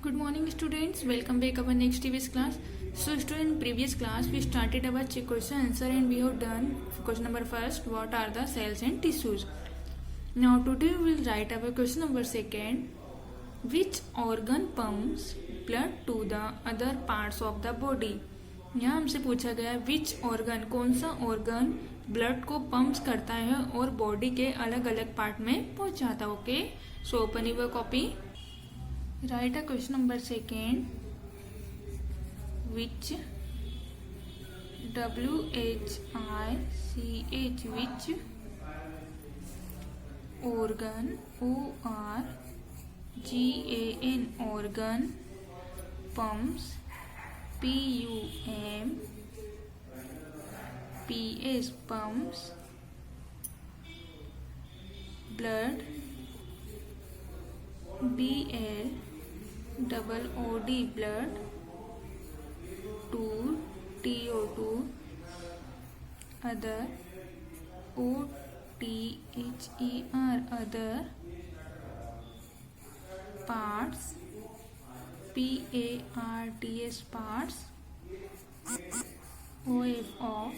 Good morning students, welcome back our next TVS class. So student, previous class we started our question answer and we have done question number first, what are the cells and tissues. Now today we will write our question number second, which organ pumps blood to the other parts of the body. यहाँ हमसे पूछा गया which organ, कौन सा organ blood को pumps करता है और बॉडी के अलग अलग पार्ट में पहुंचाता है. Okay, so open your copy. Write a question number second. Which WHICH which organ ORGAN organ pumps PUMPS pumps blood BLOOD blood to TO2 other OTHER other parts PARTS parts OF of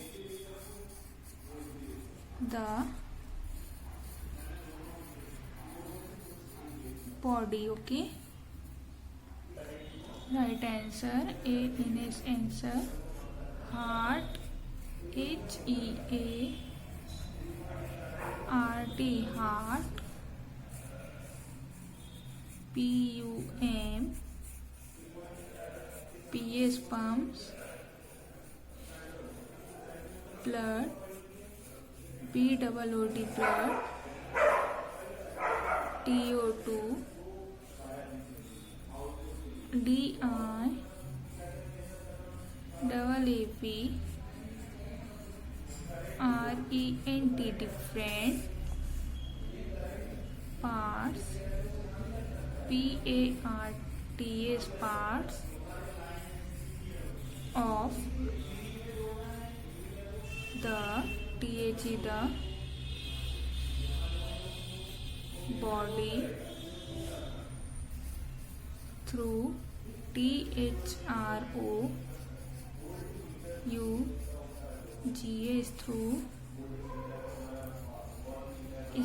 the body. Okay, right answer A in is answer. Heart HEART heart. PUMPS pumps blood BOOD blood TO2 DIAAP RENT different parts PARTS parts of the the body through THROUGH through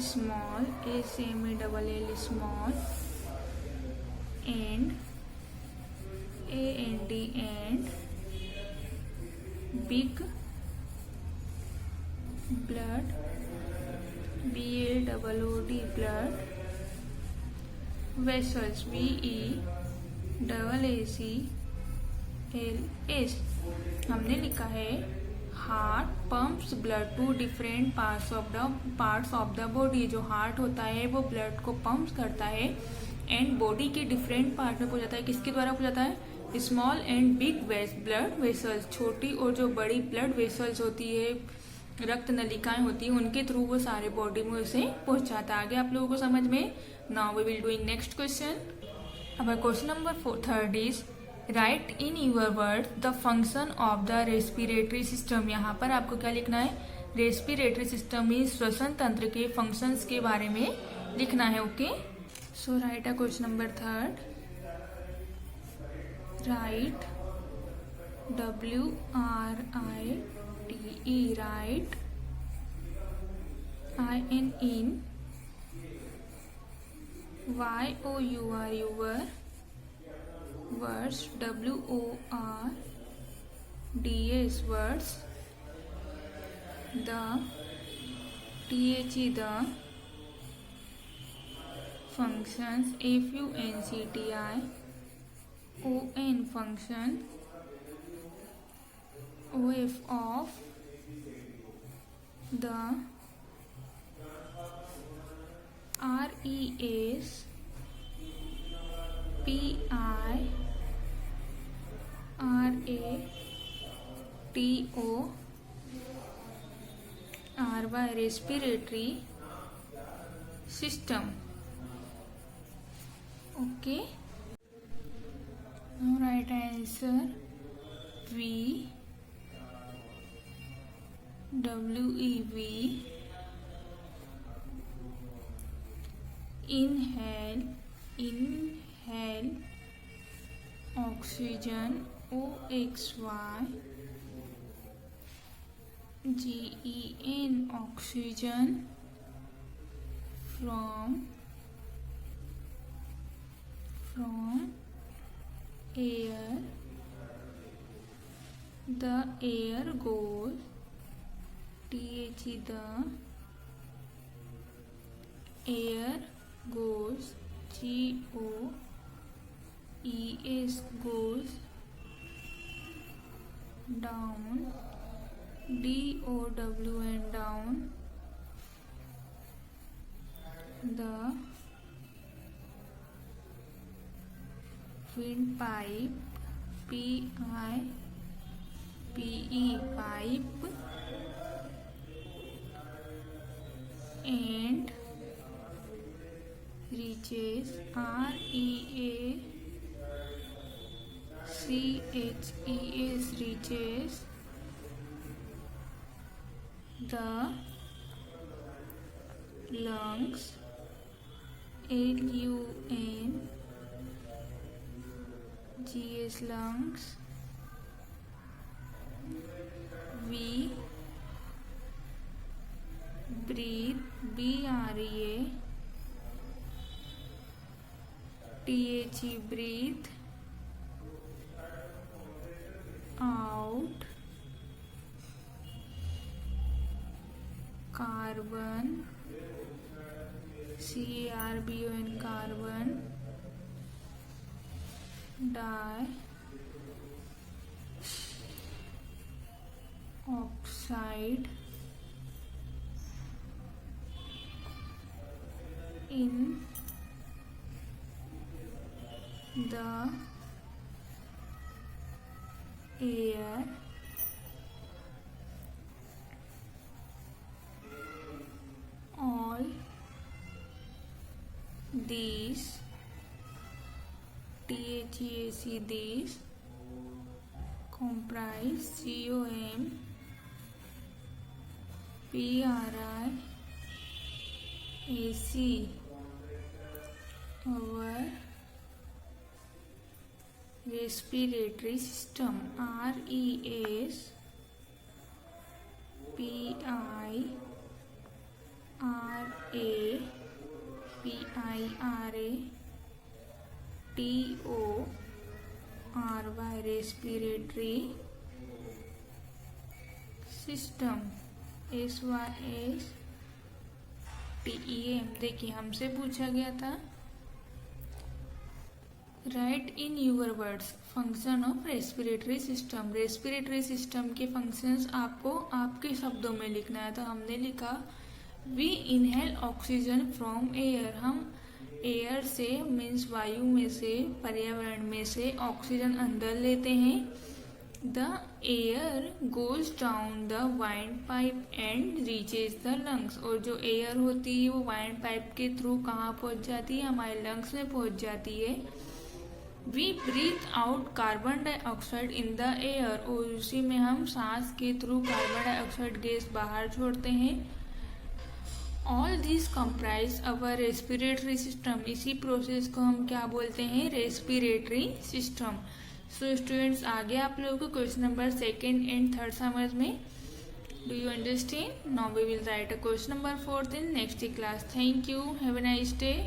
small SMALL small and AND and big blood BLOOD blood vessels VEACLS. हमने लिखा है heart pumps blood to different parts of the body. जो heart होता है वो blood को pumps करता है एंड बॉडी के डिफरेंट पार्ट में पहुंचाता है. किसके द्वारा पहुंचाता है? Small and big blood vessels. छोटी और जो बड़ी ब्लड वेसल्स होती है, रक्त नलिकाएं होती है, उनके थ्रू वो सारे बॉडी में उसे पहुंचाता है. आगे आप लोगों को समझ में. Now we will doing next question. अब question number third is write in your word the function of the respiratory system. यहाँ पर आपको क्या लिखना है? रेस्पिरेटरी सिस्टम में श्वसन तंत्र के फंक्शंस के बारे में लिखना है. Okay, so right a question number third. Right WRITE right IN in YOUR your words WORDS words the the functions FUNCTION function OF of the RES PIRATORY respiratory system. Okay, now right answer V WEV. Inhale, oxygen, OXY, GEN, oxygen, from air, the air goes, THE, the air goes, GOES, goes down, DOWN, down, the windpipe, PIPE, pipe, and reaches, REACHES, reaches the lungs, LUNGS, lungs. We breathe, BREATHE, breathe out, carbon, CARBON, carbon, dioxide, in the air, all these, THEAC, these comprise, COMPRISE, our respiratory system, RES, PIRA, TORY, respiratory system, SYSTEM। देखिए हमसे पूछा गया था write in your words function of respiratory system. Respiratory system के functions आपको आपके शब्दों में लिखना है। तो हमने लिखा we inhale oxygen from air, हम एयर से मीन्स वायु में से, पर्यावरण में से ऑक्सीजन अंदर लेते हैं। The air goes down the wind pipe and reaches the lungs, और जो एयर होती है वो वाइंड पाइप के थ्रू कहाँ पहुँच जाती है, हमारे लंग्स में पहुँच जाती है। We breathe out carbon dioxide in the air, और उसी में हम सांस के थ्रू कार्बन डाइऑक्साइड गैस बाहर छोड़ते हैं। All this comprise our respiratory system, इसी प्रोसेस को हम क्या बोलते हैं, रेस्पिरेटरी सिस्टम। सो स्टूडेंट्स आगे आप लोगों को question number 2nd and 3rd समझ में। Do you understand? Now we will write a question number 4th in next class. Thank you. Have a nice day.